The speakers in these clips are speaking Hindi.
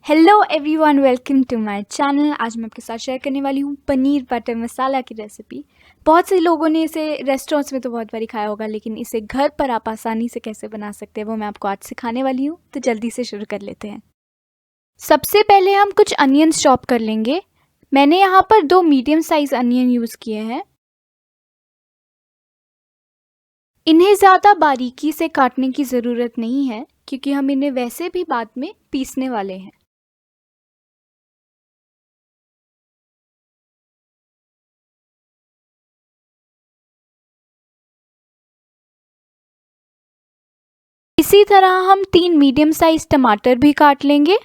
Hello everyone, welcome to my channel. आज मैं आपके साथ शेयर करने वाली हूँ पनीर बटर मसाला की रेसिपी। बहुत से लोगों ने इसे रेस्टोरेंट्स में तो बहुत बारी खाया होगा, लेकिन इसे घर पर आप आसानी से कैसे बना सकते हैं वो मैं आपको आज सिखाने वाली हूँ। तो जल्दी से शुरू कर लेते हैं। सबसे पहले हम कुछ अनियंस चॉप कर लेंगे। मैंने यहाँ पर 2 मीडियम साइज अनियन यूज़ किए हैं। इन्हें ज़्यादा बारीकी से काटने की ज़रूरत नहीं है, क्योंकि हम इन्हें वैसे भी बाद में पीसने वाले हैं। इसी तरह हम 3 मीडियम साइज टमाटर भी काट लेंगे।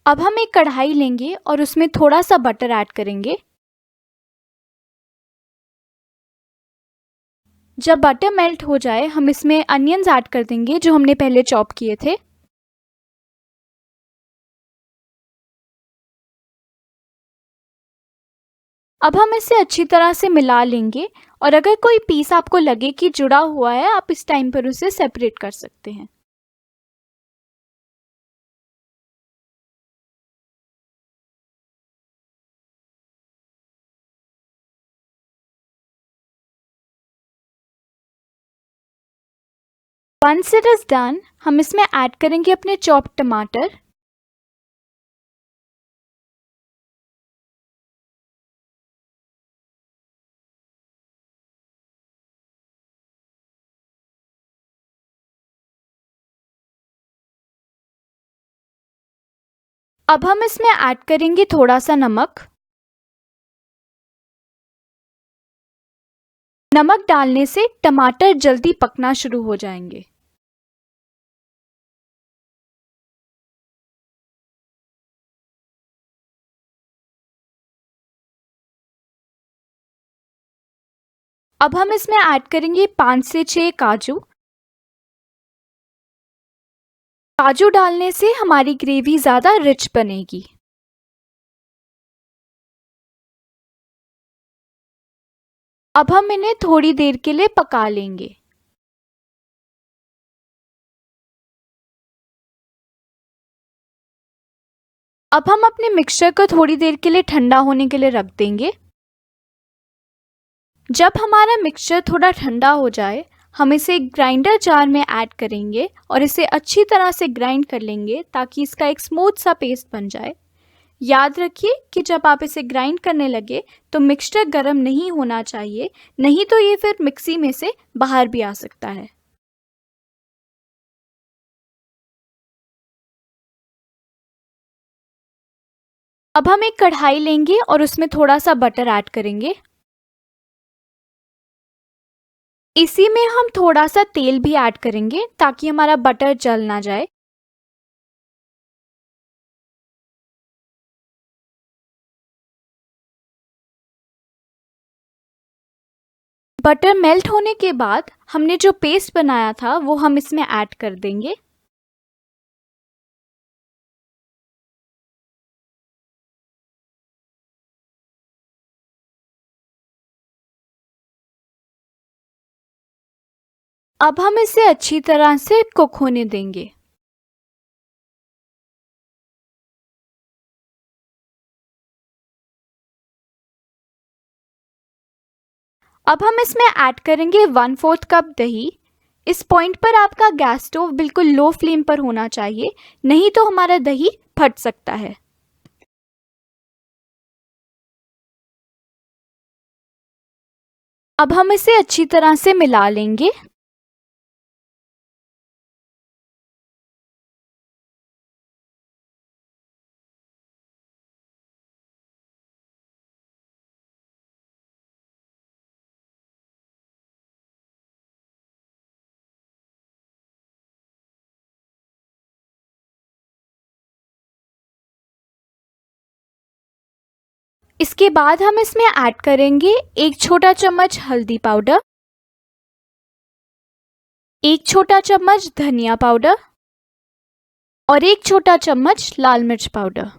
अब हम एक कढ़ाई लेंगे और उसमें थोड़ा सा बटर ऐड करेंगे। जब बटर मेल्ट हो जाए हम इसमें अनियंस ऐड कर देंगे जो हमने पहले चॉप किए थे। अब हम इसे अच्छी तरह से मिला लेंगे, और अगर कोई पीस आपको लगे कि जुड़ा हुआ है, आप इस टाइम पर उसे सेपरेट कर सकते हैं। वंस इट इज डन, हम इसमें ऐड करेंगे अपने चॉप टमाटर। अब हम इसमें ऐड करेंगे थोड़ा सा नमक। नमक डालने से टमाटर जल्दी पकना शुरू हो जाएंगे। अब हम इसमें ऐड करेंगे 5 से 6 काजू। काजू डालने से हमारी ग्रेवी ज़्यादा रिच बनेगी। अब हम इन्हें थोड़ी देर के लिए पका लेंगे। अब हम अपने मिक्सचर को थोड़ी देर के लिए ठंडा होने के लिए रख देंगे। जब हमारा मिक्सचर थोड़ा ठंडा हो जाए, हम इसे ग्राइंडर जार में ऐड करेंगे और इसे अच्छी तरह से ग्राइंड कर लेंगे ताकि इसका एक स्मूथ सा पेस्ट बन जाए। याद रखिए कि जब आप इसे ग्राइंड करने लगे तो मिक्सचर गर्म नहीं होना चाहिए, नहीं तो ये फिर मिक्सी में से बाहर भी आ सकता है। अब हम एक कढ़ाई लेंगे और उसमें थोड़ा सा बटर ऐड करेंगे। इसी में हम थोड़ा सा तेल भी ऐड करेंगे ताकि हमारा बटर जल ना जाए। बटर मेल्ट होने के बाद हमने जो पेस्ट बनाया था वो हम इसमें ऐड कर देंगे। अब हम इसे अच्छी तरह से कुक होने देंगे। अब हम इसमें ऐड करेंगे 1/4 कप दही। इस पॉइंट पर आपका गैस स्टोव बिल्कुल लो फ्लेम पर होना चाहिए, नहीं तो हमारा दही फट सकता है। अब हम इसे अच्छी तरह से मिला लेंगे। इसके बाद हम इसमें ऐड करेंगे 1 छोटा चम्मच हल्दी पाउडर, 1 छोटा चम्मच धनिया पाउडर और 1 छोटा चम्मच लाल मिर्च पाउडर।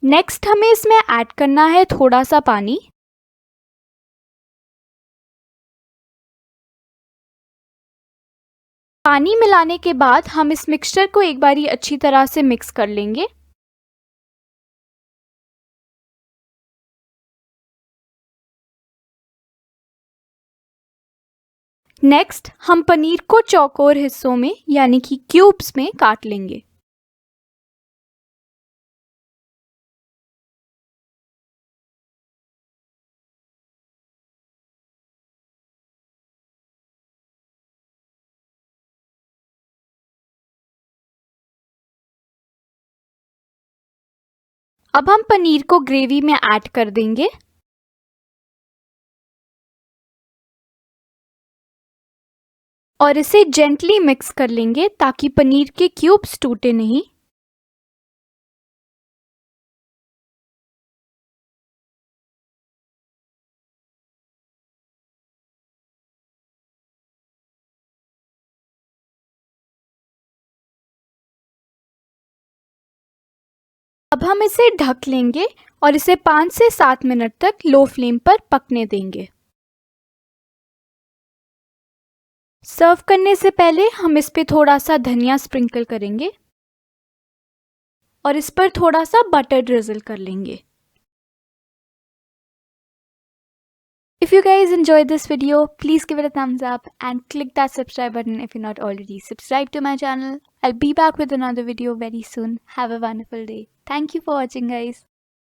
नेक्स्ट हमें इसमें ऐड करना है थोड़ा सा पानी। पानी मिलाने के बाद हम इस मिक्सचर को एक बारी अच्छी तरह से मिक्स कर लेंगे। नेक्स्ट हम पनीर को चौकोर हिस्सों में यानी कि क्यूब्स में काट लेंगे। अब हम पनीर को ग्रेवी में ऐड कर देंगे और इसे जेंटली मिक्स कर लेंगे ताकि पनीर के क्यूब्स टूटे नहीं। अब हम इसे ढक लेंगे और इसे 5 से 7 मिनट तक लो फ्लेम पर पकने देंगे। सर्व करने से पहले हम इस पे थोड़ा सा धनिया स्प्रिंकल करेंगे और इस पर थोड़ा सा बटर ड्रिजल कर लेंगे। If you guys enjoyed this video, please give it a thumbs up and click that subscribe button if you're not already subscribed to my channel. I'll be back with another video very soon. Have a wonderful day. Thank you for watching, guys.